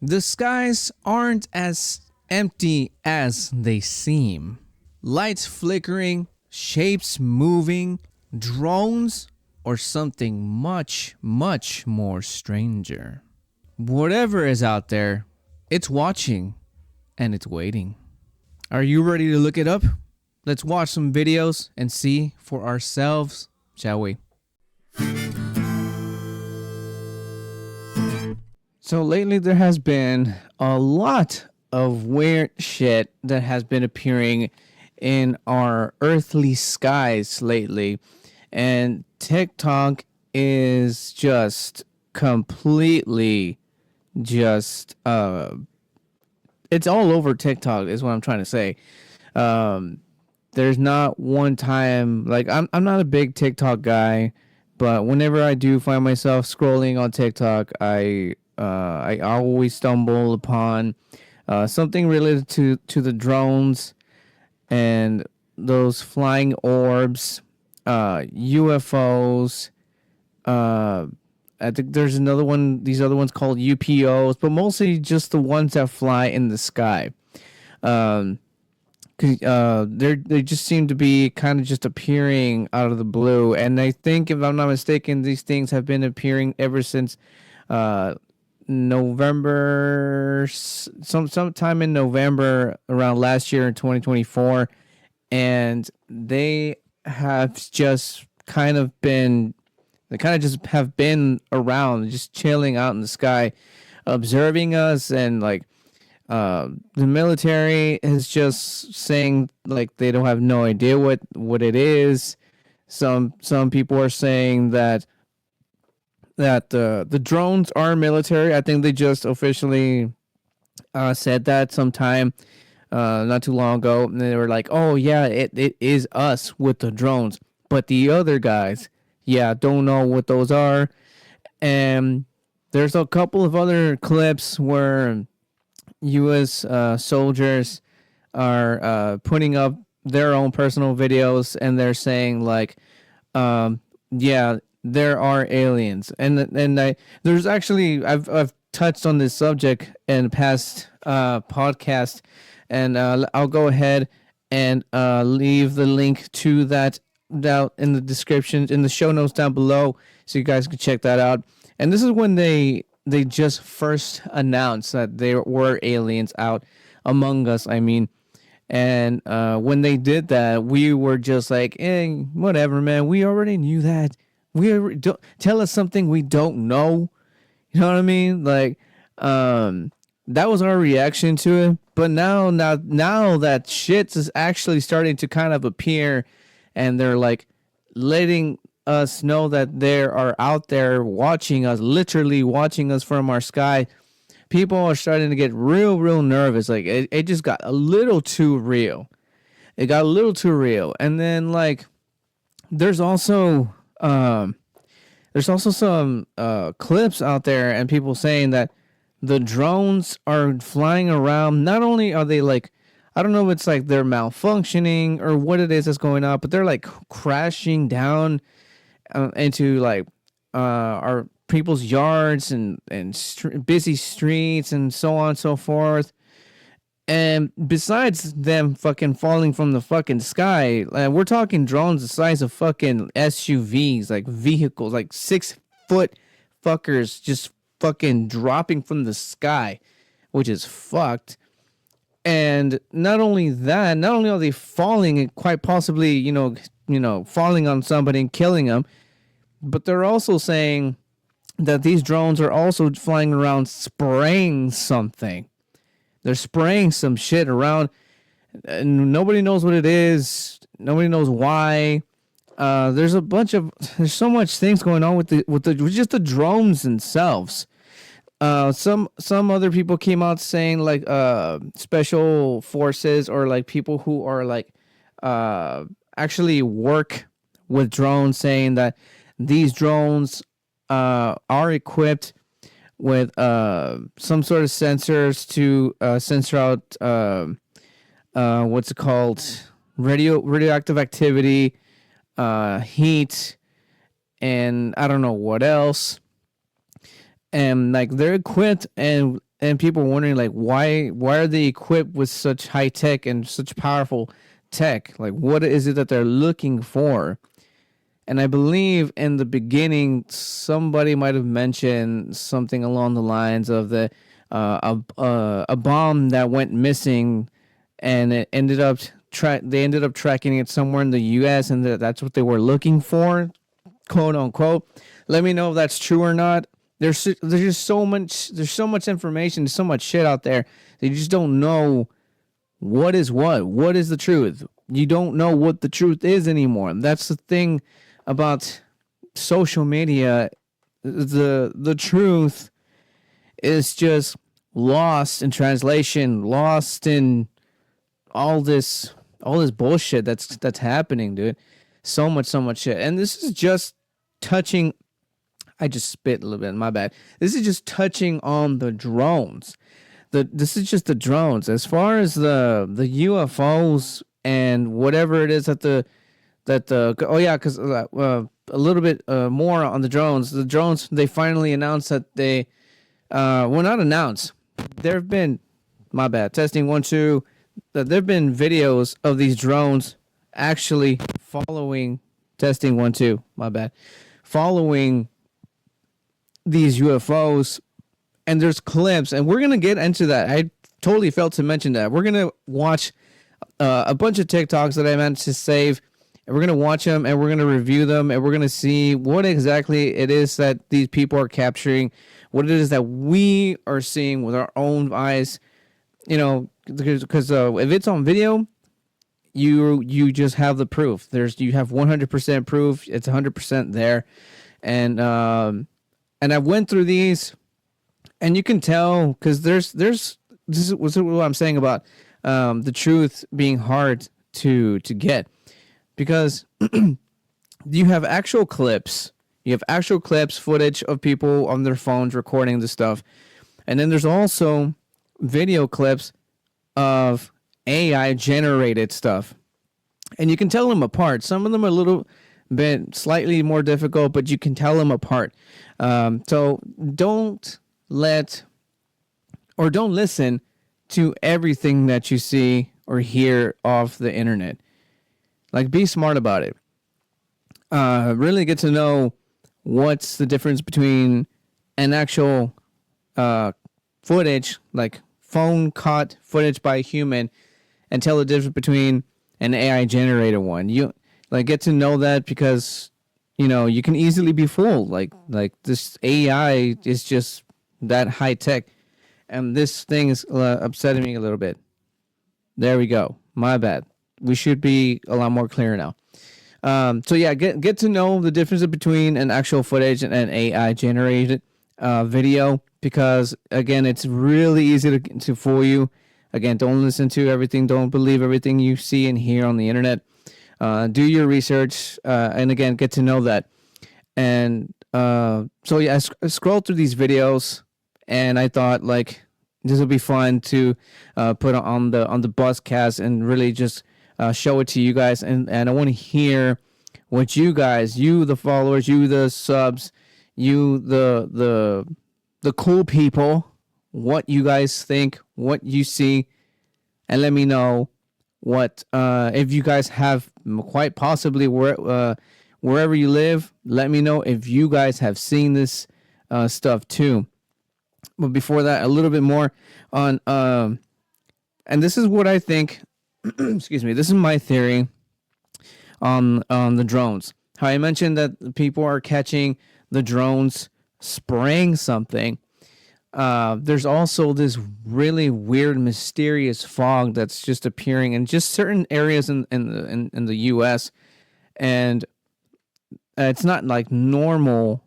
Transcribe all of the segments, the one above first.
The skies aren't as empty as they seem. Lights flickering, shapes moving, drones, or something much, much more stranger. Whatever is out there, it's watching and it's waiting. Are you ready to look it up? Let's watch some videos and see for ourselves, shall we? So lately there has been a lot of weird shit that has been appearing in our earthly skies lately. And TikTok is just completely just it's all over TikTok is what I'm trying to say. There's not one time like I'm not a big TikTok guy, but whenever I do find myself scrolling on TikTok, I always stumble upon something related to the drones and those flying orbs, UFOs. I think there's another one. These other ones called UPOs, but mostly just the ones that fly in the sky. They just seem to be kind of just appearing out of the blue, and I think if I'm not mistaken, these things have been appearing ever since November, sometime in November around last year in 2024, and they have just kind of been, they kind of just have been around, just chilling out in the sky, observing us, and like the military is just saying like they don't have no idea what it is. Some people are saying that the drones are military. I think they just officially said that sometime not too long ago. And they were like, oh, yeah, it is us with the drones. But the other guys, yeah, don't know what those are. And there's a couple of other clips where U.S. Soldiers are putting up their own personal videos, and they're saying like, yeah, there are aliens, and there's actually I've touched on this subject in past podcast, and I'll go ahead and leave the link to that down in the description in the show notes down below, so you guys can check that out. And this is when they just first announced that there were aliens out among us. I mean. And when they did that, we were just like, whatever, man. We already knew that. Don't tell us something we don't know. You know what I mean? Like, that was our reaction to it. But now that shit is actually starting to kind of appear, and they're like letting us know that they are out there watching us, literally watching us from our sky. People are starting to get real nervous. Like it just got a little too real. It got a little too real. And then like there's also some clips out there and people saying that the drones are flying around. Not only are they like, I don't know if it's like they're malfunctioning or what it is that's going on, but they're like crashing down into like our people's yards and busy streets and so on and so forth. And besides them fucking falling from the fucking sky, we're talking drones the size of fucking SUVs, like vehicles, like 6-foot fuckers just fucking dropping from the sky, which is fucked. And not only that, not only are they falling and quite possibly, you know, falling on somebody and killing them, but they're also saying that these drones are also flying around spraying something. They're spraying some shit around, and nobody knows what it is. Nobody knows why. There's so much things going on with just the drones themselves. Some other people came out saying like special forces or like people who are like actually work with drones, saying that these drones are equipped with some sort of sensors to censor out what's it called, radioactive activity, heat, and I don't know what else. And like they're equipped, and and people are wondering like why are they equipped with such high tech and such powerful tech? Like, what is it that they're looking for? And I believe in the beginning, somebody might have mentioned something along the lines of a bomb that went missing, and it ended up they ended up tracking it somewhere in the U.S. and that's what they were looking for, quote unquote. Let me know if that's true or not. There's just so much information, there's so much shit out there that you just don't know what is what. What is the truth? You don't know what the truth is anymore. That's the thing about social media. The truth is just lost in translation, lost in all this bullshit that's happening, dude. So much shit. And this is just touching. I just spit a little bit. My bad. This is just touching on the drones. This is just the drones. As far as the UFOs and whatever it is because a little bit more on the drones. The drones, they finally announced that they well, not announced. There have been, my bad, testing 1 2. That there have been videos of these drones actually following, testing 1 2. My bad, following these UFOs, and there's clips, and we're gonna get into that. I totally failed to mention that. We're gonna watch a bunch of TikToks that I meant to save, and we're gonna watch them, and we're gonna review them, and we're gonna see what exactly it is that these people are capturing, what it is that we are seeing with our own eyes. You know, because if it's on video, you just have the proof. You have 100% proof. It's 100% there, and I went through these, and you can tell because this is what I'm saying about the truth being hard to get, because you have actual clips. You have actual clips, footage of people on their phones recording the stuff, and then there's also video clips of AI generated stuff, and you can tell them apart. Some of them are a little bit slightly more difficult, but you can tell them apart. So don't listen to everything that you see or hear off the internet. Like, be smart about it. Really get to know what's the difference between an actual footage, like phone caught footage by a human, and tell the difference between an AI generated one. You get to know that, because you can easily be fooled. Like this AI is just that high tech, and this thing is upsetting me a little bit. There we go. My bad. We should be a lot more clear now. So yeah, get to know the difference between an actual footage and an AI generated video, because again, it's really easy to fool you. Again, don't listen to everything. Don't believe everything you see and hear on the internet. Do your research, and again, get to know that. And so yeah, I scrolled through these videos, and I thought, like, this would be fun to put on the Buzzcast and really just show it to you guys. And I want to hear what you guys, you the followers, you the subs, you the cool people, what you guys think, what you see, and let me know what if you guys have, quite possibly wherever you live. Let me know if you guys have seen this stuff too. But before that, a little bit more on and this is what I think. Excuse me. This is my theory on the drones. How I mentioned that people are catching the drones spraying something. There's also this really weird, mysterious fog that's just appearing in just certain areas in the U.S. And it's not like normal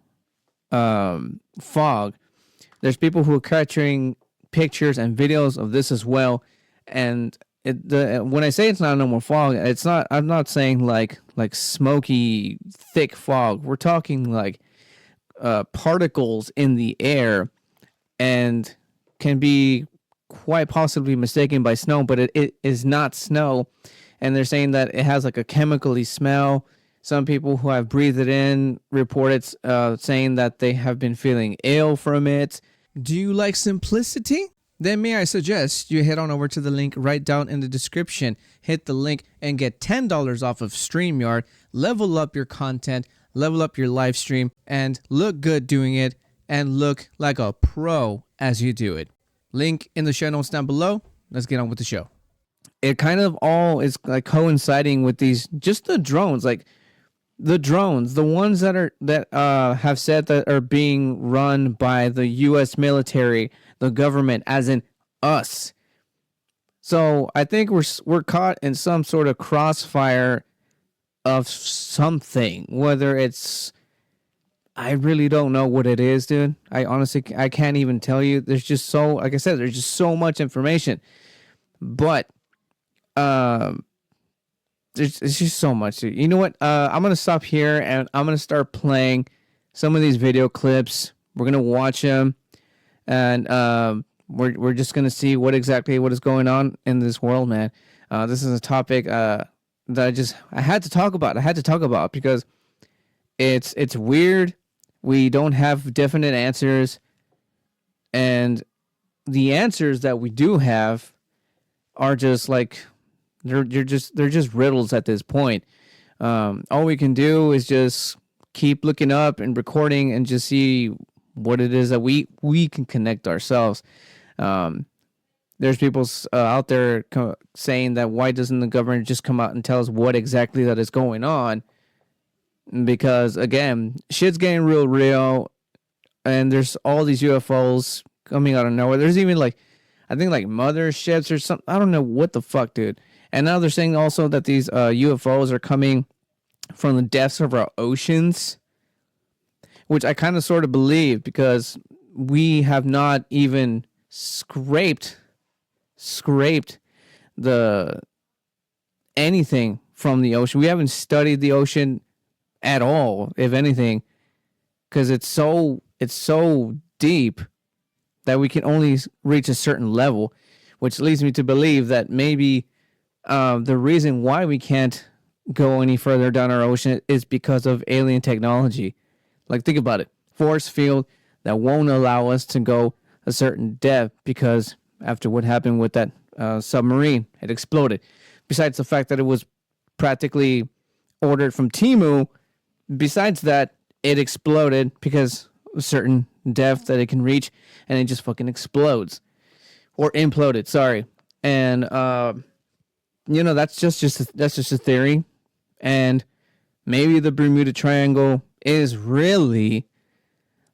fog. There's people who are capturing pictures and videos of this as well. And when I say it's not a normal fog, it's not. I'm not saying like smoky, thick fog. We're talking like particles in the air, and can be quite possibly mistaken by snow, but it is not snow. And they're saying that it has like a chemically smell. Some people who have breathed it in report it, saying that they have been feeling ill from it. Do you like simplicity? Then may I suggest you head on over to the link right down in the description. Hit the link and get $10 off of StreamYard. Level up your content, level up your live stream, and look good doing it, and look like a pro as you do it. Link in the show notes down below. Let's get on with the show. It kind of all is like coinciding with these, just the drones, like the drones, the ones that have said that are being run by the U.S. military, the government, as in us. So I think we're caught in some sort of crossfire of something, whether it's, I really don't know what it is, dude. I can't even tell you. There's just so, like I said, there's just so much information, but it's just so much, dude. You know what? I'm gonna stop here and I'm gonna start playing some of these video clips. We're gonna watch them, and we're just gonna see what is going on in this world, man. This is a topic that I had to talk about because it's weird. We don't have definite answers, and the answers that we do have are just like they're just riddles at this point. All we can do is just keep looking up and recording and just see what it is that we can connect ourselves. There's people out there saying that why doesn't the government just come out and tell us what exactly that is going on? Because again, shit's getting real, and there's all these UFOs coming out of nowhere. There's even like, I think like motherships or something. I don't know what the fuck, dude. And now they're saying also that these UFOs are coming from the depths of our oceans, which I kind of sort of believe because we have not even scraped the anything from the ocean. We haven't studied the ocean at all, if anything, because it's so deep that we can only reach a certain level, which leads me to believe that maybe the reason why we can't go any further down our ocean is because of alien technology. Like, think about it. Force field that won't allow us to go a certain depth because after what happened with that submarine, it exploded. Besides the fact that it was practically ordered from Timu, besides that, it exploded because of a certain depth that it can reach, and it just fucking explodes. Or imploded, sorry. And, that's just a theory. And maybe the Bermuda Triangle is really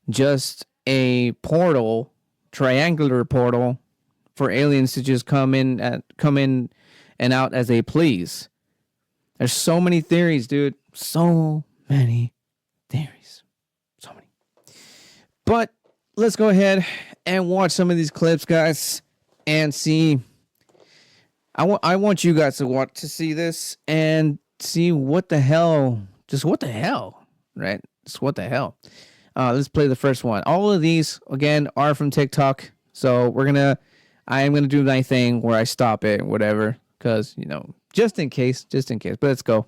just a portal, triangular portal, for aliens to just come in and out as they please. There's so many theories, dude. So many theories. So many. But let's go ahead and watch some of these clips, guys, and see. I want you guys to see this and see what the hell, right? Just what the hell. Let's play the first one. All of these, again, are from TikTok. So I am going to do my thing where I stop it, whatever, because, just in case. But let's go.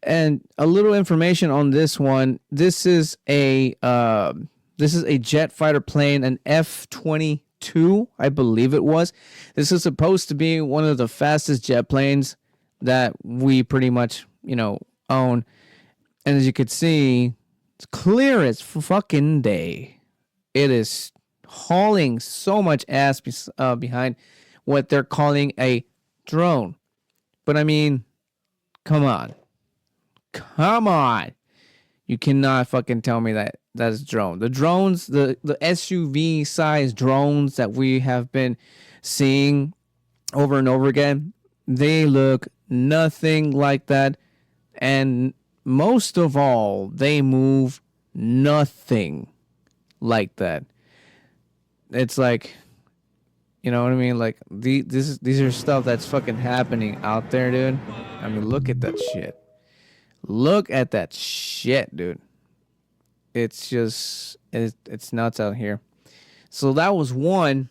And a little information on this one. This is a jet fighter plane, an F-22, I believe it was. This is supposed to be one of the fastest jet planes that we pretty much, own. And as you could see, it's clear as fucking day. It is hauling so much ass behind what they're calling a drone. But I mean, come on. You cannot fucking tell me that is a drone. The drones, the SUV sized drones that we have been seeing over and over again, they look nothing like that. And most of all, they move nothing like that. It's like, you know what I mean? Like, these are stuff that's fucking happening out there, dude. I mean, look at that shit. Look at that shit, dude. It's just, it's nuts out here. So that was one.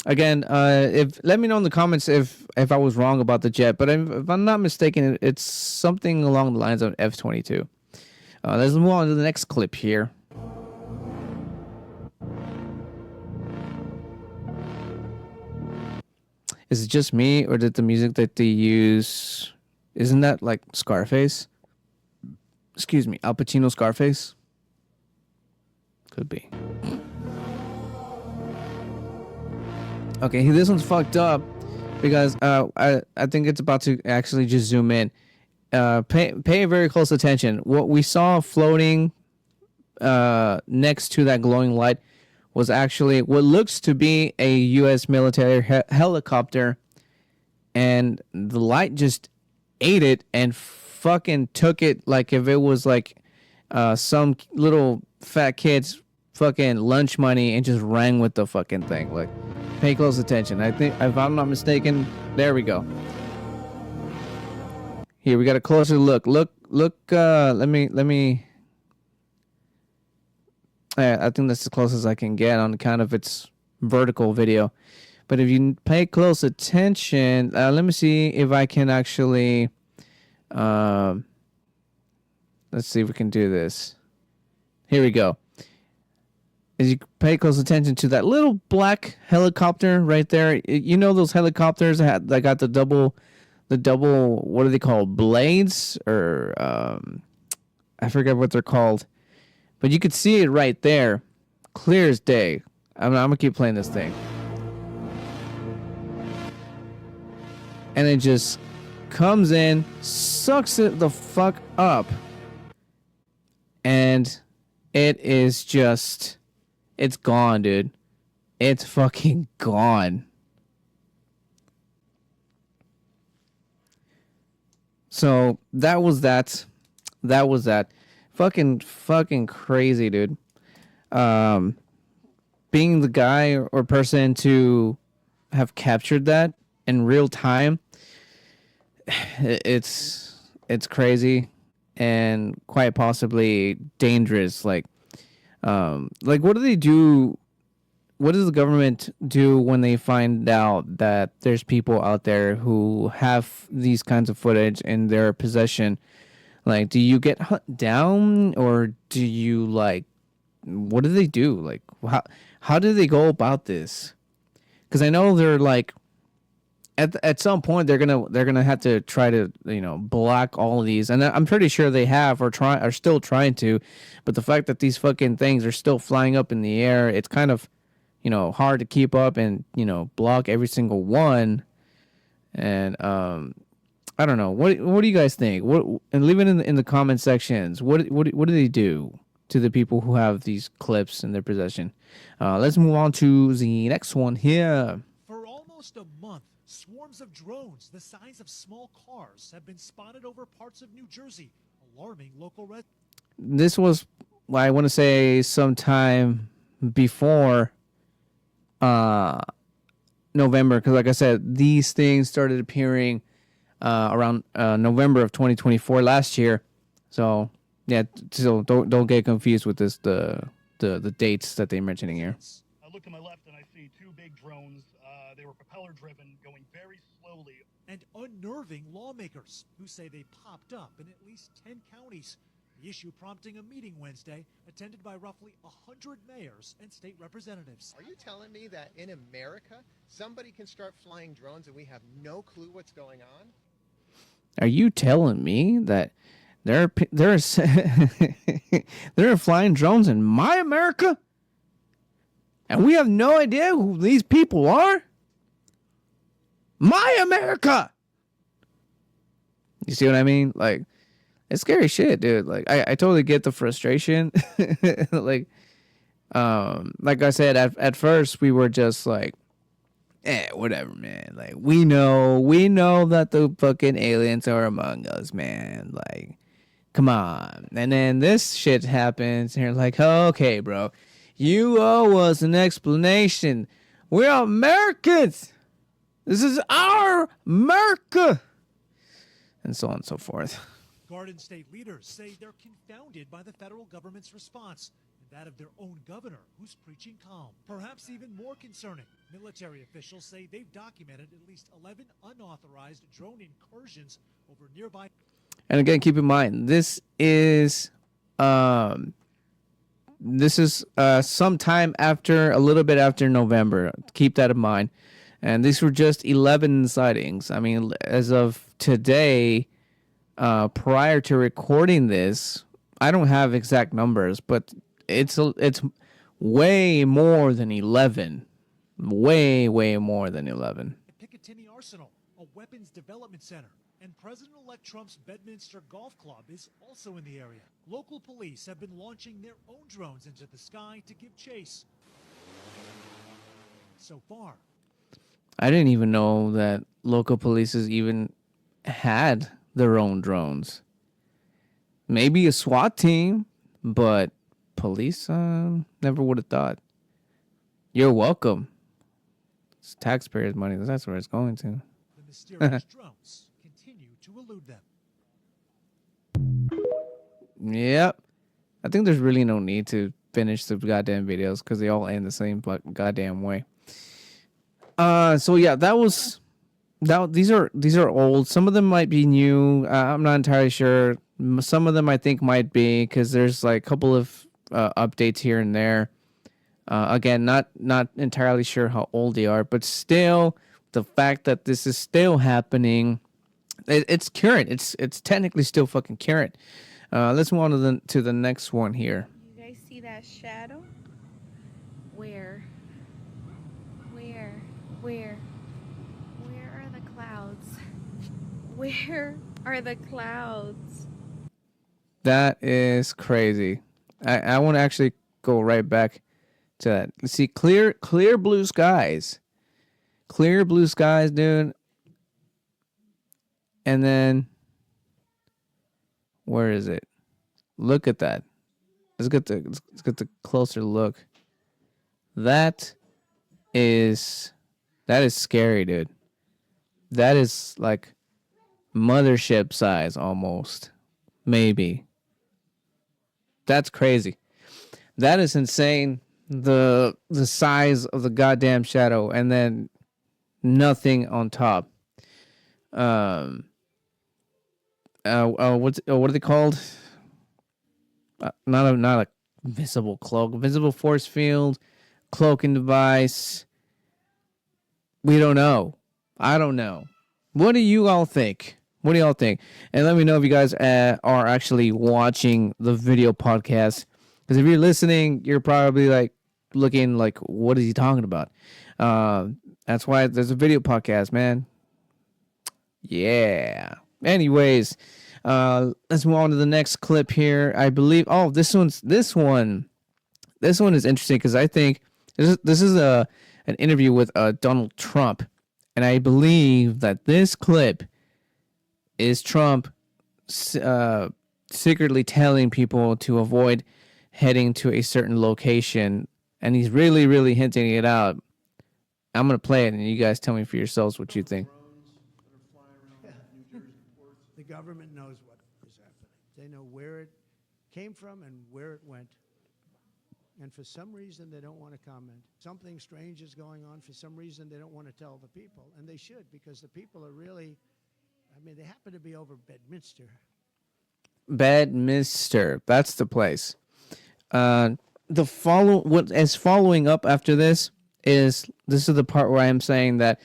Again, if let me know in the comments if I was wrong about the jet, but if I'm not mistaken, it's something along the lines of F-22. Let's move on to the next clip here. Is it just me, or did the music that they use, isn't that like Scarface? Excuse me, Al Pacino Scarface? Could be. Okay, this one's fucked up because I think it's about to actually just zoom in. Pay very close attention. What we saw floating next to that glowing light was actually what looks to be a U.S. military helicopter, and the light just ate it and fucking took it like if it was like some little fat kid's fucking lunch money and just ran with the fucking thing. Like, pay close attention. I think, if I'm not mistaken, there we go. Here we got a closer look. Look. Let me. I think that's as close as I can get on kind of its vertical video. But if you pay close attention, let me see if I can actually. Let's see if we can do this. Here we go. As you pay close attention to that little black helicopter right there, you know those helicopters that got the double, what are they called? Blades? Or, I forget what they're called. But you could see it right there. Clear as day. I'm going to keep playing this thing. And it just comes in, sucks it the fuck up. And it is just... It's gone, dude. It's fucking gone. So that was that. That was that. Fucking crazy, dude. Being the guy or person to have captured that in real time, it's crazy and quite possibly dangerous. Like what do they do? What does the government do when they find out that there's people out there who have these kinds of footage in their possession? Like, do you get hunted down, or do you what do they do? Like, how do they go about this? Because I know they're like, at some point they're gonna have to try to block all of these, and I'm pretty sure they have or are still trying to, but the fact that these fucking things are still flying up in the air, it's kind of hard to keep up and block every single one, and I don't know. What do you guys think? And leave it in the comment sections. What do they do to the people who have these clips in their possession? Let's move on to the next one here. For almost a month, swarms of drones the size of small cars have been spotted over parts of New Jersey, alarming local residents. This was, I want to say, sometime before November, because like I said, these things started appearing around November of 2024 last year. So yeah, so don't get confused with this the dates that they're mentioning here. I look to my left and I see two big drones. They were propeller driven, going very slowly. And unnerving lawmakers who say they popped up in at least 10 counties. The issue prompting a meeting Wednesday attended by roughly 100 mayors and state representatives. Are you telling me that in America, somebody can start flying drones and we have no clue what's going on? Are you telling me that there are flying drones in my America, and we have no idea who these people are? My America! You see what I mean? Like, it's scary shit, dude. Like, I totally get the frustration. like I said, at first we were just like, whatever, man. Like, we know that the fucking aliens are among us, man. Like, come on. And then this shit happens, and you're like, oh, okay, bro. You owe us an explanation. We're Americans. This is our America. And so on and so forth. Garden state leaders say they're confounded by the federal government's response and that of their own governor, who's preaching calm. Perhaps even more concerning, military officials say they've documented at least 11 unauthorized drone incursions over nearby. And again, keep in mind, this is sometime after, a little bit after November. Keep that in mind. And these were just 11 sightings. I mean, as of today, prior to recording this, I don't have exact numbers, but it's way more than 11. Way more than 11. Picatinny Arsenal, a weapons development center, and President-elect Trump's Bedminster Golf Club is also in the area. Local police have been launching their own drones into the sky to give chase. So far, I didn't even know that local police even had their own drones. Maybe a SWAT team, but police, never would have thought. You're welcome. It's taxpayers' money. That's where it's going to. the mysterious drones continue to elude them. Yep. I think there's really no need to finish the goddamn videos because they all end the same goddamn way. So yeah, these are old. Some of them might be new. I'm not entirely sure. Some of them I think might be because there's like a couple of updates here and there. Again, not entirely sure how old they are, but still, the fact that this is still happening, it's current. It's technically still fucking current. Let's move on to the next one here. You guys see that shadow? Where are the clouds? Where are the clouds? That is crazy. I want to actually go right back to that. Let's see, clear blue skies. Clear blue skies, dude. And then, where is it? Look at that. Let's get the closer look. That is scary, dude. That is like mothership size almost. Maybe. That's crazy. That is insane. The size of the goddamn shadow and then nothing on top. What are they called? Not a visible cloak, visible force field, cloaking device. We don't know. I don't know. What do you all think? What do y'all think? And let me know if you guys are actually watching the video podcast. Because if you're listening, you're probably like looking like, what is he talking about? That's why there's a video podcast, man. Yeah. Anyways, let's move on to the next clip here. I believe. Oh, this one is interesting because I think this is an interview with Donald Trump, and I believe that this clip is Trump secretly telling people to avoid heading to a certain location, and he's really, really hinting it out. I'm going to play it, and you guys tell me for yourselves what you think. The government knows what is happening. They know where it came from and where it went. And for some reason, they don't want to comment. Something strange is going on. For some reason, they don't want to tell the people. And they should, because the people are really, they happen to be over Bedminster. Bedminster. That's the place. What is following up after this is the part where I am saying that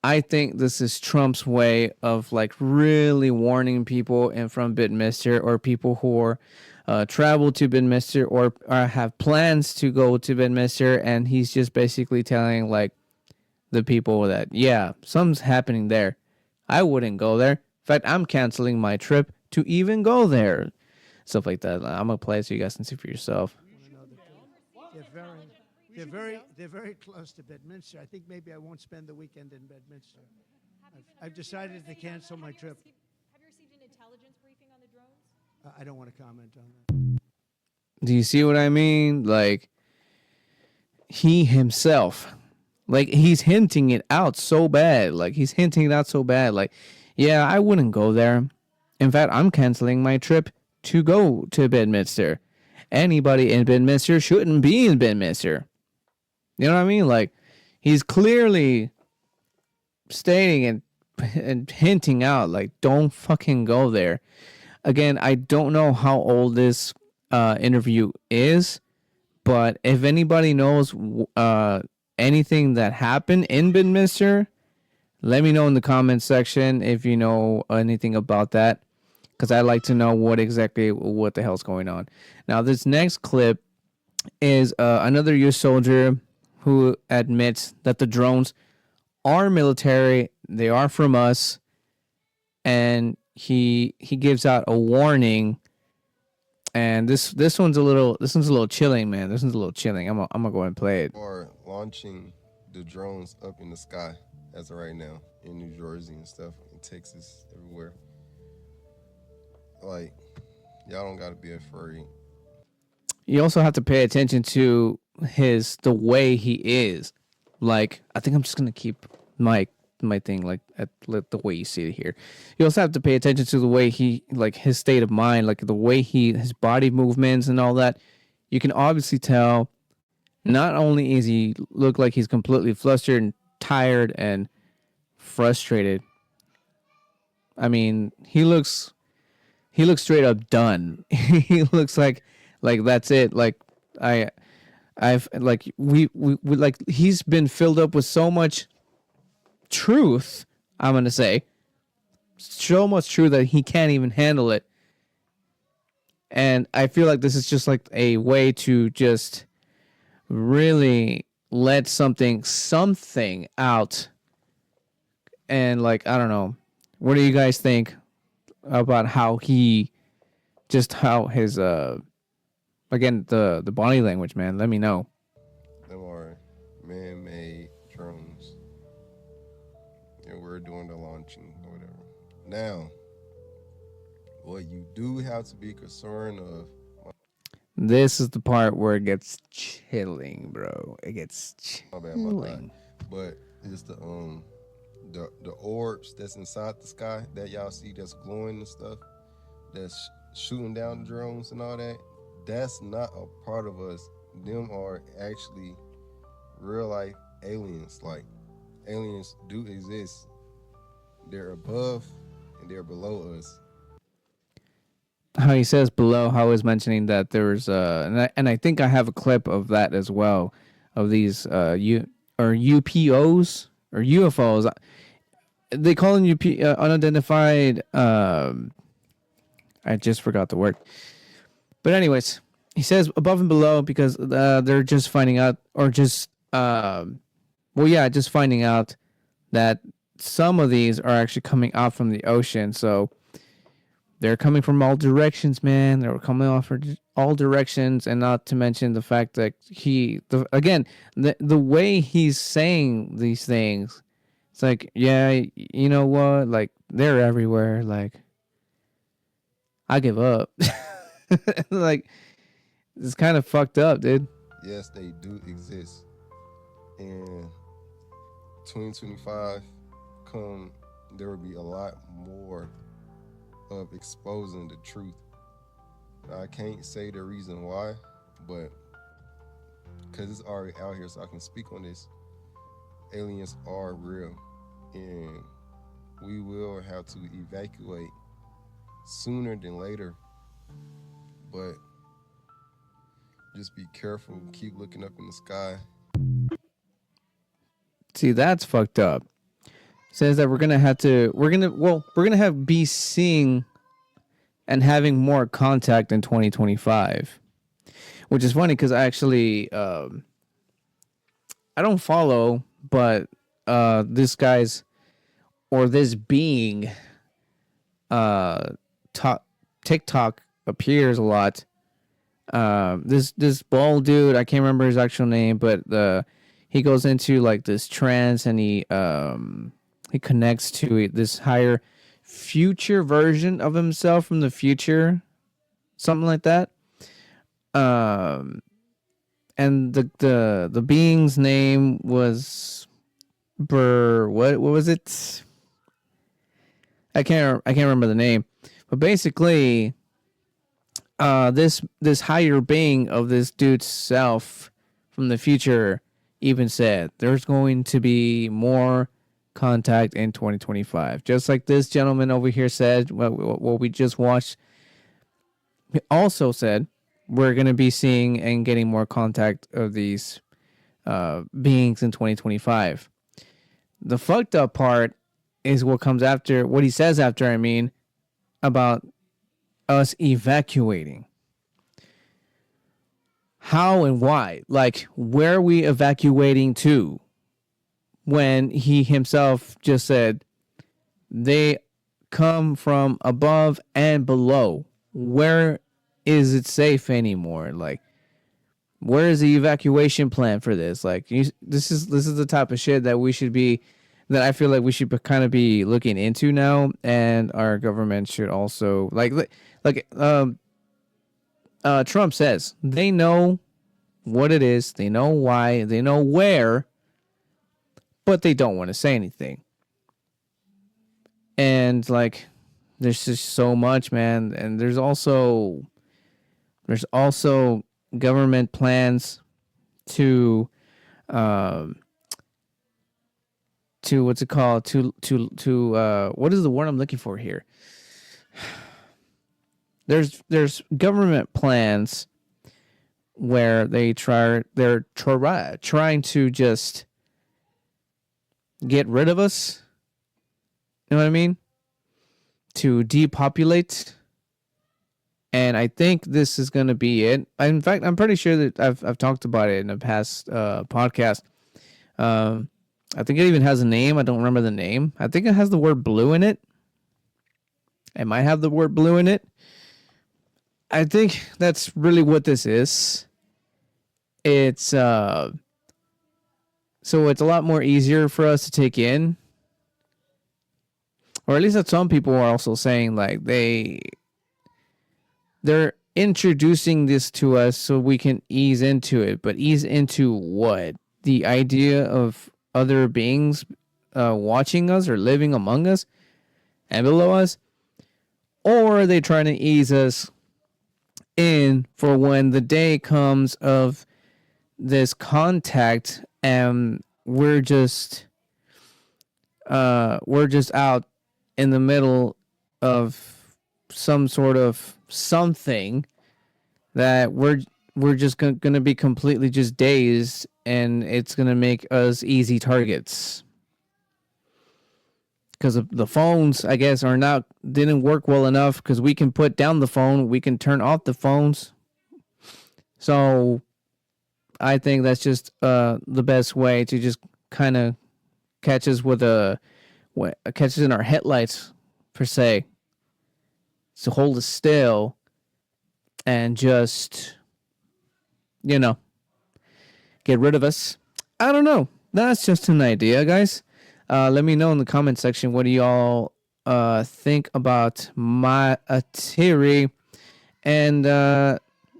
I think this is Trump's way of like really warning people and from Bedminster or people who are travel to Bedminster or have plans to go to Bedminster, and he's just basically telling like the people that something's happening there. I wouldn't go there. In fact, I'm canceling my trip to even go there. Stuff like that. I'm gonna play it so you guys can see for yourself. They're very close to Bedminster. I think maybe I won't spend the weekend in Bedminster. I've decided to cancel my trip. Have you received an intelligence briefing on the drones? I don't want to comment on that. Do you see what I mean? Like, he himself, like, he's hinting it out so bad. Like, I wouldn't go there. In fact, I'm canceling my trip to go to Bedminster. anybody in Bedminster shouldn't be in Bedminster. You know what I mean? Like, he's clearly stating and hinting out, like, don't fucking go there. Again, I don't know how old this interview is, but if anybody knows anything that happened in Bedminster, let me know in the comments section if you know anything about that, because I'd like to know what the hell's going on. Now, this next clip is another U.S. soldier who admits that the drones are military, they are from us, and he gives out a warning. And this one's a little chilling, man. This one's a little chilling. I'm gonna go ahead and play it. Are launching the drones up in the sky as of right now in New Jersey and stuff, in Texas, everywhere. Like, y'all don't gotta be afraid. You also have to pay attention to the way he is. Like, I think I'm just gonna keep my thing like the way you see it here. You also have to pay attention to the way he, like, his state of mind, like the way his body movements and all that. You can obviously tell not only is he look like he's completely flustered and tired and frustrated. I mean, he looks straight up done. He looks like that's it. Like I've like we like he's been filled up with so much truth, I'm gonna say, so much truth that he can't even handle it. And I feel like this is just like a way to just really let something out. And, like, I don't know, what do you guys think about how his again, the body language, man? Let me know. Them are man-made drones, and we're doing the launching or whatever. Now, what you do have to be concerned of. This is the part where it gets chilling, bro. It gets chilling. My bad. But it's the orbs that's inside the sky that y'all see that's glowing and stuff, that's shooting down the drones and all that. That's not a part of us. Them are actually real life aliens. Like, aliens do exist. They're above and they're below us. How he says below, how he's mentioning that there's and I think I have a clip of that as well, of these UPOs or UFOs. They call them unidentified. I just forgot the word. But anyways, he says above and below because they're just finding out, or just just finding out that some of these are actually coming out from the ocean. So they're coming from all directions, man. They're coming off from all directions, and not to mention the fact that the way he's saying these things, it's like, yeah, you know what? Like, they're everywhere. Like, I give up. Like, it's kind of fucked up, dude. Yes, they do exist. And 2025 there will be a lot more of exposing the truth. I can't say the reason why, but because it's already out here, so I can speak on this. Aliens are real, and we will have to evacuate sooner than later. But just be careful, keep looking up in the sky. See, that's fucked up. Says that we're gonna be seeing and having more contact in 2025, which is funny because I actually I don't follow, but this guy's, or this being TikTok appears a lot. This bald dude, I can't remember his actual name, but he goes into like this trance, and he connects to this higher future version of himself from the future, something like that. And the being's name was what was it? I can't remember the name, but basically, this higher being of this dude's self from the future even said there's going to be more contact in 2025. Just like this gentleman over here said, what we just watched, he also said we're going to be seeing and getting more contact of these beings in 2025. The fucked up part is what comes after, what he says after, about us evacuating. How and why? Like, where are we evacuating to? When he himself just said they come from above and below. Where is it safe anymore? Like, where is the evacuation plan for this? Like, this is the type of shit that I feel like we should kind of be looking into now, and our government should also Trump says they know what it is, they know why, they know where, but they don't want to say anything. And like, there's just so much, man. And there's also government plans to what's it called, to what is the word I'm looking for here? There's government plans where they're trying to just get rid of us. You know what I mean? To depopulate. And I think this is going to be it. In fact, I'm pretty sure that I've talked about it in a past podcast. I think it even has a name. I don't remember the name. I think it has the word blue in it. It might have the word blue in it. I think that's really what this is. It's so it's a lot more easier for us to take in. Or at least that some people are also saying, like, they're introducing this to us so we can ease into it. But ease into what? The idea of other beings watching us or living among us and below us? Or are they trying to ease us in for when the day comes of this contact and we're just out in the middle of some sort of something that we're just going to be completely just dazed, and it's going to make us easy targets. Because the phones, I guess, didn't work well enough, because we can put down the phone, we can turn off the phones. So I think that's just the best way to just kind of catch us catch us in our headlights, per se. To hold us still and just, get rid of us. I don't know. That's just an idea, guys. Let me know in the comment section, what do y'all think about my theory. And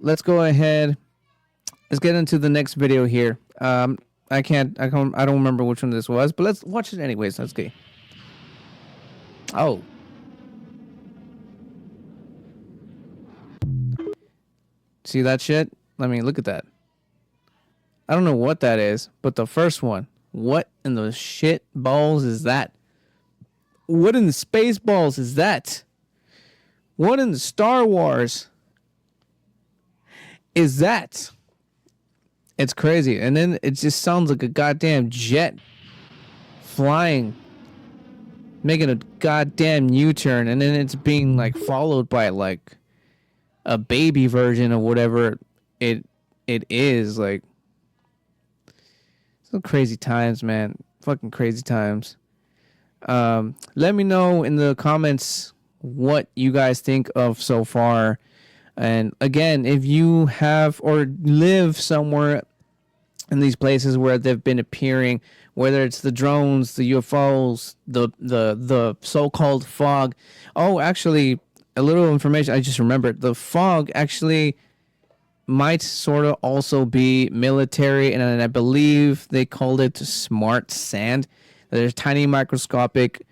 let's go ahead. Let's get into the next video here. I don't remember which one this was, but let's watch it anyways. Let's go. Oh. See that shit? I mean, look at that. I don't know what that is, but the first one. What in the shit balls is that? What in the space balls is that? What in the Star Wars is that? It's crazy. And then it just sounds like a goddamn jet flying, making a goddamn U-turn, and then it's being like followed by like a baby version of whatever it is. Like, some crazy times, man. Fucking crazy times. Let me know in the comments what you guys think of so far. And again, if you have or live somewhere in these places where they've been appearing, whether it's the drones, the UFOs, the so-called fog. Oh, actually, a little information I just remembered. The fog actually might sort of also be military, and I believe they called it smart sand. There's tiny microscopic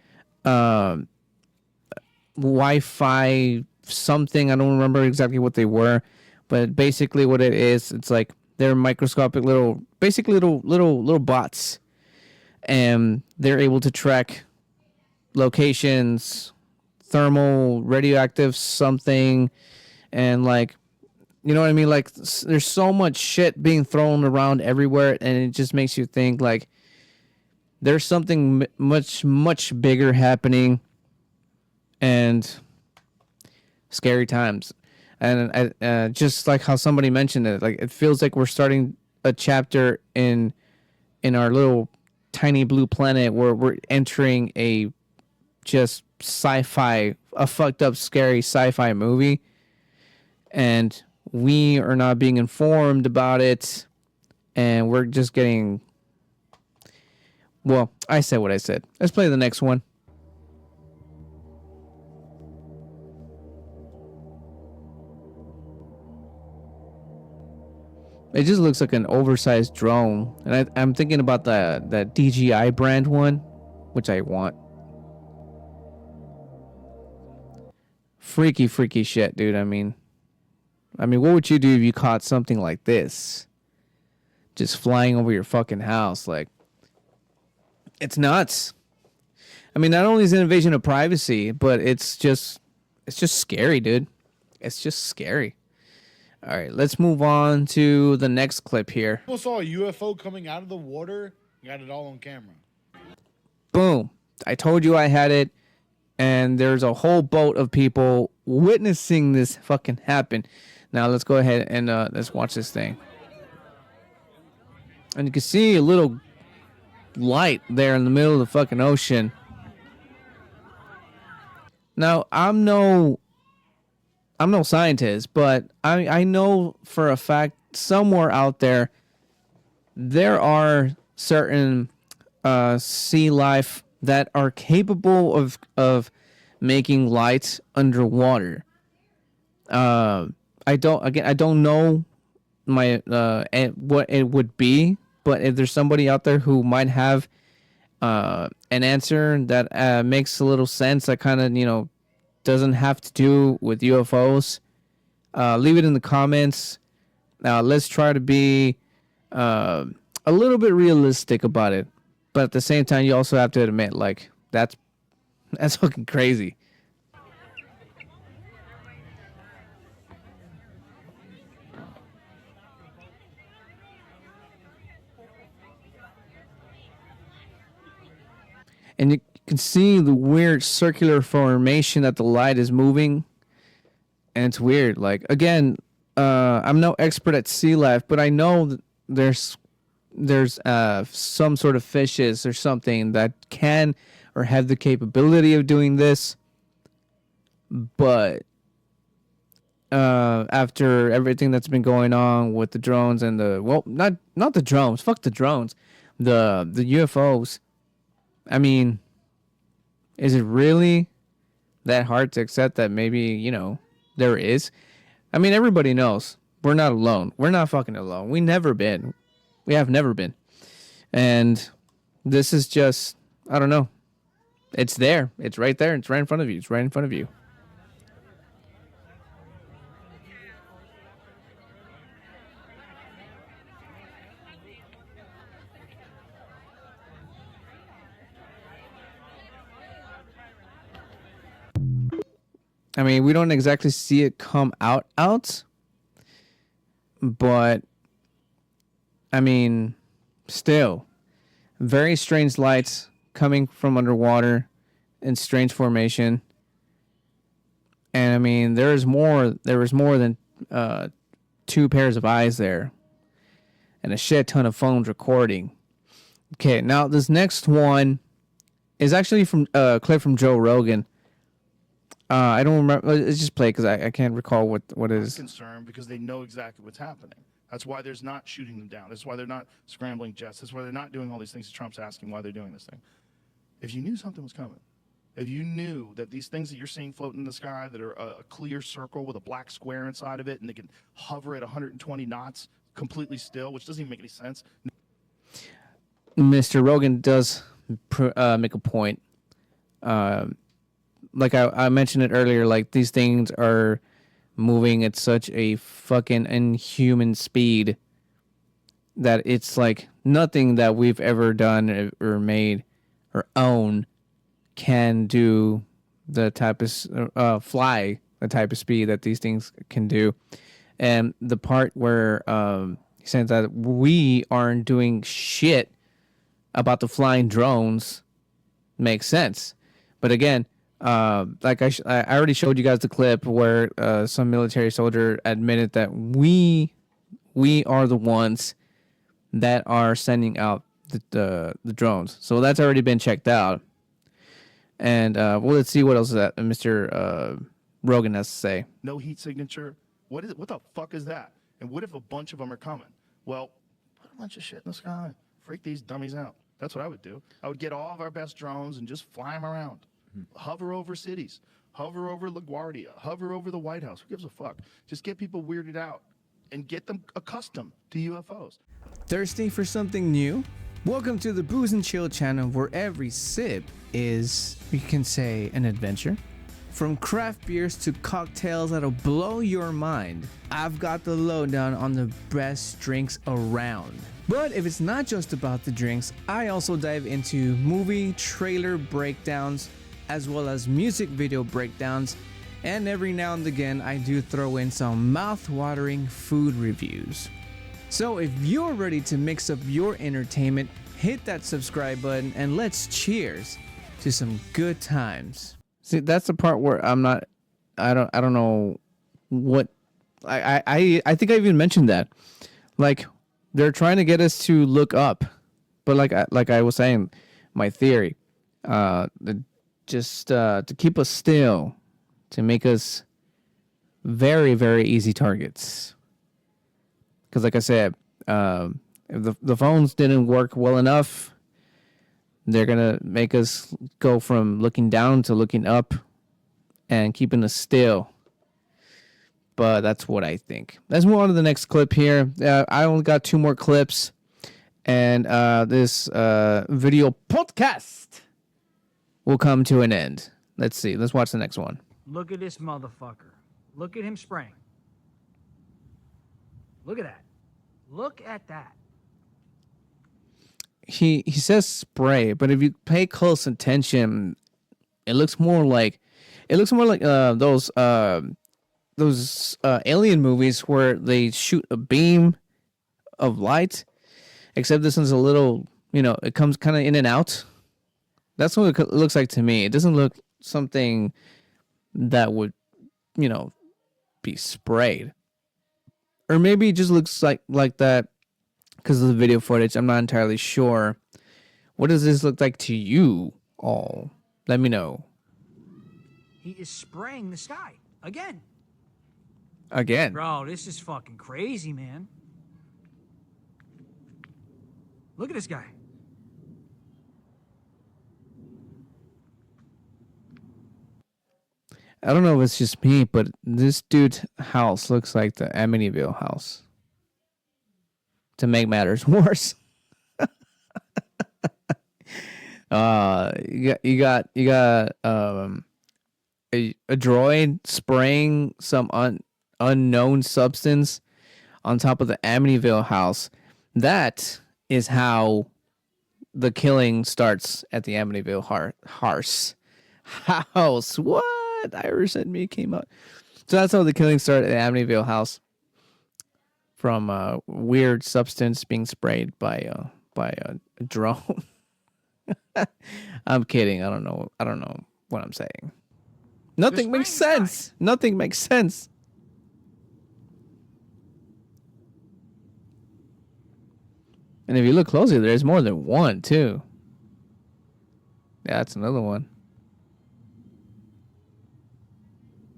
Wi-Fi something. I don't remember exactly what they were, but basically what it is, it's like they're microscopic basically little bots, and they're able to track locations, thermal, radioactive something, and like, you know what I mean? Like, there's so much shit being thrown around everywhere, and it just makes you think like there's something much bigger happening, and scary times. And just like how somebody mentioned it, like it feels like we're starting a chapter in our little tiny blue planet where we're entering a just sci-fi, a fucked up scary sci-fi movie, and we are not being informed about it, and we're just getting... Well, I said what I said. Let's play the next one. It just looks like an oversized drone, and I'm thinking about that DJI brand one, which I want. Freaky shit, dude. I mean, what would you do if you caught something like this just flying over your fucking house? Like, it's nuts. I mean, not only is it an invasion of privacy, but it's just scary, dude. It's just scary. All right, let's move on to the next clip here. People saw a UFO coming out of the water. Got it all on camera. Boom. I told you I had it. And there's a whole boat of people witnessing this fucking happen. Now let's go ahead and let's watch this thing. And you can see a little light there in the middle of the fucking ocean. Now, I'm no scientist, but I know for a fact somewhere out there are certain sea life that are capable of making light underwater. I don't know what it would be, but if there's somebody out there who might have an answer that makes a little sense, that kind of, doesn't have to do with UFOs, leave it in the comments. Let's try to be a little bit realistic about it. But at the same time, you also have to admit, like, that's fucking crazy. And you can see the weird circular formation that the light is moving. And it's weird. Like, again, I'm no expert at sea life, but I know that there's some sort of fishes or something that can or have the capability of doing this. But after everything that's been going on with the drones and not the drones, fuck the drones, the UFOs, I mean, is it really that hard to accept that maybe, there is? I mean, everybody knows we're not alone. We're not fucking alone. We have never been. And this is just, I don't know. It's there. It's right there. It's right in front of you. It's right in front of you. I mean, we don't exactly see it come out, but I mean, still, very strange lights coming from underwater in strange formation. And I mean, there was more than 2 pairs of eyes there, and a shit ton of phones recording. Okay, now this next one is actually from a clip from Joe Rogan. I don't remember. Let's just play because I can't recall what it is. Concerned because they know exactly what's happening. That's why there's not shooting them down. That's why they're not scrambling jets. That's why they're not doing all these things that Trump's asking why they're doing this thing. If you knew something was coming, if you knew that these things that you're seeing floating in the sky that are a clear circle with a black square inside of it, and they can hover at 120 knots completely still, which doesn't even make any sense. Mr. Rogan does make a point. like I mentioned it earlier, like these things are moving at such a fucking inhuman speed that it's like nothing that we've ever done or made or own can do the type of fly the type of speed that these things can do. And the part where he said that we aren't doing shit about the flying drones makes sense. But again, like I already showed you guys the clip where some military soldier admitted that we are the ones that are sending out the drones. So that's already been checked out. And well, let's see what else that Mr. Rogan has to say. No heat signature. What is it? What the fuck is that? And what if a bunch of them are coming? Well, put a bunch of shit in the sky. Freak these dummies out. That's what I would do. I would get all of our best drones and just fly them around. Hover over cities. Hover over LaGuardia. Hover over the White House. Who gives a fuck? Just get people weirded out and get them accustomed to UFOs. Thirsty for something new? Welcome to the Booze and Chill channel, where every sip is, you can say, an adventure. From craft beers to cocktails that'll blow your mind, I've got the lowdown on the best drinks around. But if it's not just about the drinks, I also dive into movie trailer breakdowns, as well as music video breakdowns, and every now and again I do throw in some mouth-watering food reviews. So if you're ready to mix up your entertainment, hit that subscribe button and let's cheers to some good times. See, that's the part where I don't know what I think I even mentioned that. Like, they're trying to get us to look up, but like I was saying, my theory, just to keep us still, to make us very, very easy targets. Because like I said, if the phones didn't work well enough, they're going to make us go from looking down to looking up and keeping us still. But that's what I think. Let's move on to the next clip here. I only got 2 more clips. And this video podcast will come to an end. Let's see. Let's watch the next one. Look at this motherfucker. Look at him spraying. Look at that. Look at that. He says spray, but if you pay close attention, it looks more like those alien movies where they shoot a beam of light, except this one's a little, it comes kind of in and out. That's what it looks like to me. It doesn't look something that would, be sprayed. Or maybe it just looks like that because of the video footage. I'm not entirely sure. What does this look like to you all? Let me know. He is spraying the sky again. Again. Bro, this is fucking crazy, man. Look at this guy. I don't know if it's just me, but this dude's house looks like the Amityville house. To make matters worse. You got a droid spraying some unknown substance on top of the Amityville house. That is how the killing starts at the Amityville house. What? Irish and me came out. So that's how the killing started at Amityville house. From a weird substance being sprayed by a drone. I'm kidding. I don't know what I'm saying. Nothing makes sense. Nothing makes sense. And if you look closely, there's more than one too. Yeah, that's another one.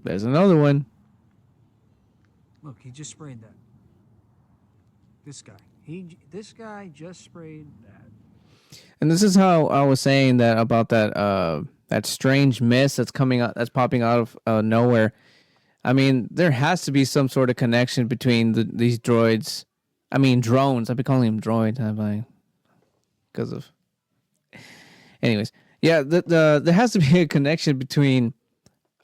There's another one. Look, he just sprayed that. This guy just sprayed that. And this is how I was saying that about that strange mist that's popping out of nowhere. I mean, there has to be some sort of connection between these droids. I mean, drones. I've been calling them droids. Because of. Anyways, yeah, there has to be a connection between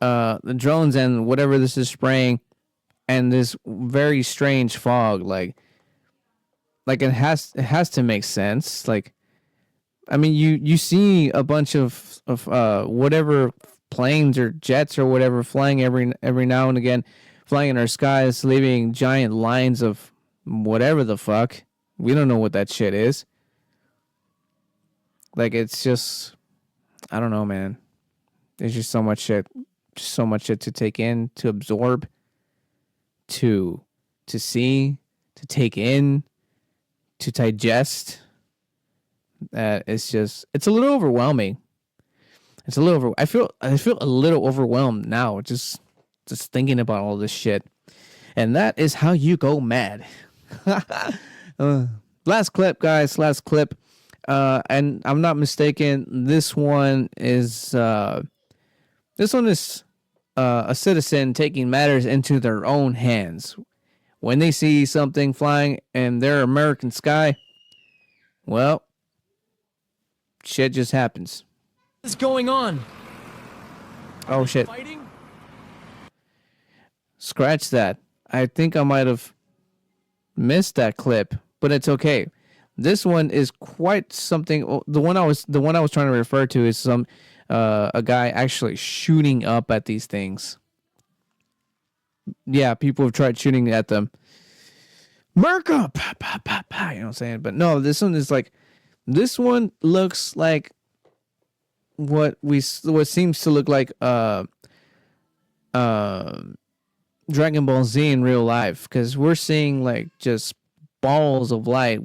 the drones and whatever this is spraying, and this very strange fog, like it has to make sense. Like, I mean, you see a bunch of whatever planes or jets or whatever flying every now and again, flying in our skies, leaving giant lines of whatever the fuck. We don't know what that shit is. Like, it's just, I don't know, man. There's just so much shit, to take in, to absorb, to see, to take in, to digest. It's a little overwhelming. I feel a little overwhelmed now, just thinking about all this shit. And that is how you go mad. Last clip, guys. Last clip. And I'm not mistaken. This one is a citizen taking matters into their own hands. When they see something flying in their American sky, well, shit just happens. What's going on? Oh shit. Fighting? Scratch that. I think I might have missed that clip, but it's okay. This one is quite something. The one I was trying to refer to is a guy actually shooting up at these things. Yeah, people have tried shooting at them. America, pa, pa, pa, pa, you know what I'm saying? But no, this one looks like what seems to look like Dragon Ball Z in real life, because we're seeing like just balls of light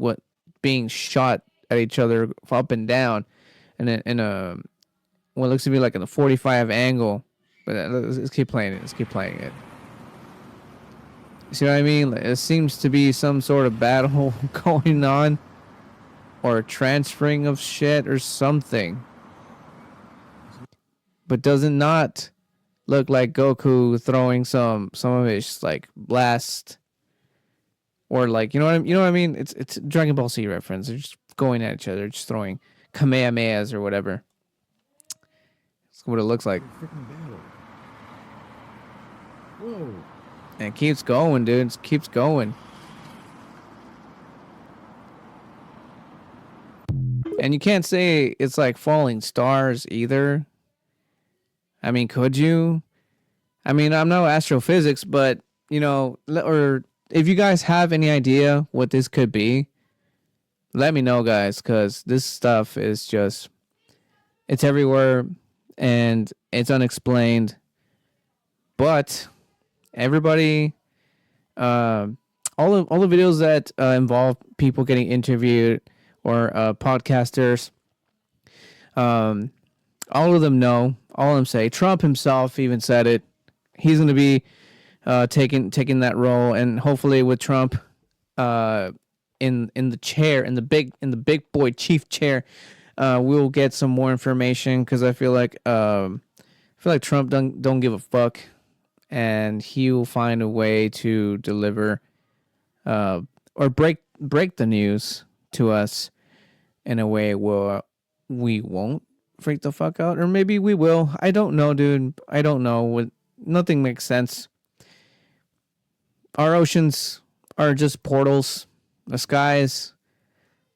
being shot at each other up and down, and in a what looks to be like in a 45 angle. But let's keep playing it. See what I mean? Like, it seems to be some sort of battle going on, or a transferring of shit or something. But does it not look like Goku throwing some of his like blast, or like you know what I mean? It's Dragon Ball Z reference. They're just going at each other, just throwing kamehamehas or whatever. That's what it looks like. Whoa. And it keeps going, dude. It keeps going. And you can't say it's like falling stars either. I mean, could you? I mean, I'm no astrophysics, but, you know, or if you guys have any idea what this could be, let me know, guys, because this stuff is just, it's everywhere and it's unexplained. But everybody, all the videos that involve people getting interviewed or podcasters, all of them know. All of them say. Trump himself even said it. He's going to be taking that role, and hopefully with Trump in the chair, in the big boy chief chair, we'll get some more information, because I feel like Trump don't give a fuck, and he will find a way to deliver or break the news to us in a way where we won't freak the fuck out, or maybe we will. I don't know, dude. I don't know. Nothing makes sense. Our oceans are just portals. The skies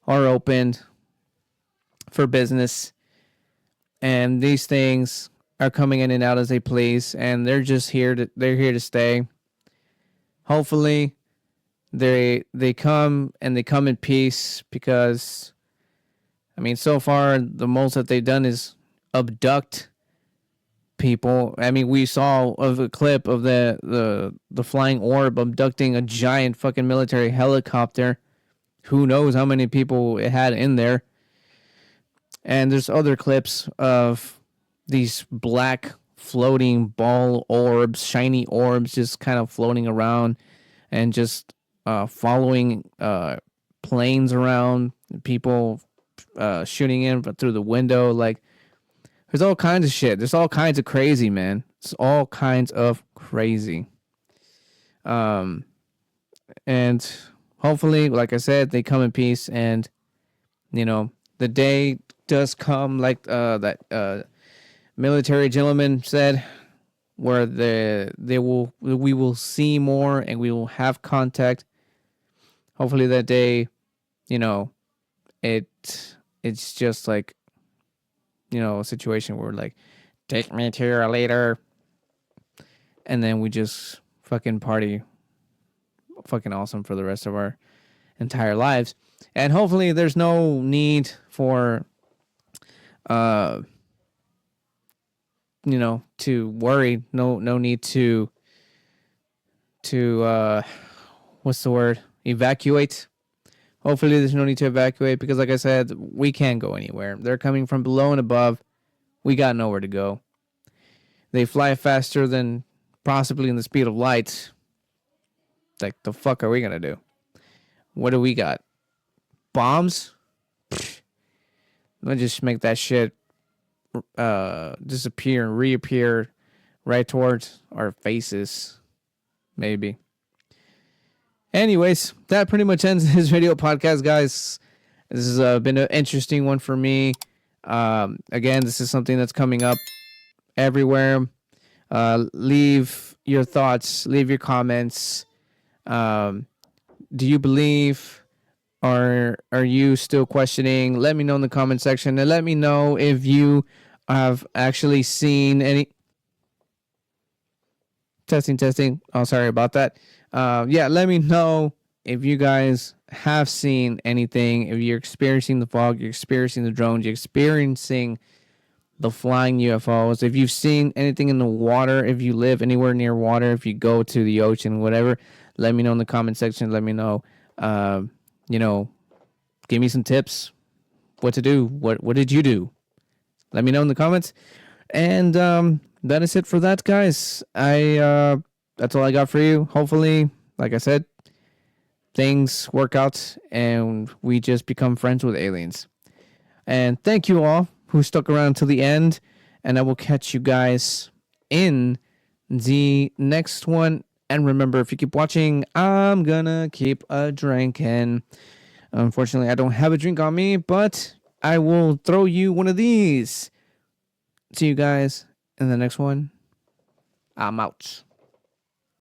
are opened for business, and these things are coming in and out as they please, and they're here to stay. Hopefully they come in peace, because I mean, so far, the most that they've done is abduct people. I mean, we saw a clip of the flying orb abducting a giant fucking military helicopter. Who knows how many people it had in there. And there's other clips of these black floating ball orbs, shiny orbs, just kind of floating around and just following planes around, people shooting in through the window. Like, there's all kinds of shit. There's all kinds of crazy, man. It's all kinds of crazy. And hopefully, like I said, they come in peace, and you know, the day does come, like that military gentleman said, where we will see more and we will have contact. Hopefully that day, it's just like, a situation where like, take me to your later, and then we just fucking party fucking awesome for the rest of our entire lives. And hopefully there's no need for to worry, no need to what's the word, evacuate. Hopefully there's no need to evacuate, because like I said, we can't go anywhere. They're coming from below and above. We got nowhere to go. They fly faster than possibly in the speed of light. Like, the fuck are we gonna do? What do we got? Bombs? Let's just make that shit disappear and reappear right towards our faces. Maybe. Anyways, that pretty much ends this video podcast, guys. This has been an interesting one for me. Again, this is something that's coming up everywhere. Leave your thoughts, leave your comments. Do you believe, or are you still questioning? Let me know in the comment section, and let me know if you have actually seen any. Testing. Oh, sorry about that. Let me know if you guys have seen anything, if you're experiencing the fog, you're experiencing the drones, you're experiencing the flying UFOs, if you've seen anything in the water, if you live anywhere near water, if you go to the ocean, whatever. Let me know in the comment section. Let me know, give me some tips, what to do. What did you do? Let me know in the comments. And that is it for that, guys. That's all I got for you. Hopefully, like I said, things work out and we just become friends with aliens. And thank you all who stuck around till the end. And I will catch you guys in the next one. And remember, if you keep watching, I'm gonna keep a drinking. Unfortunately, I don't have a drink on me, but I will throw you one of these. See you guys in the next one. I'm out.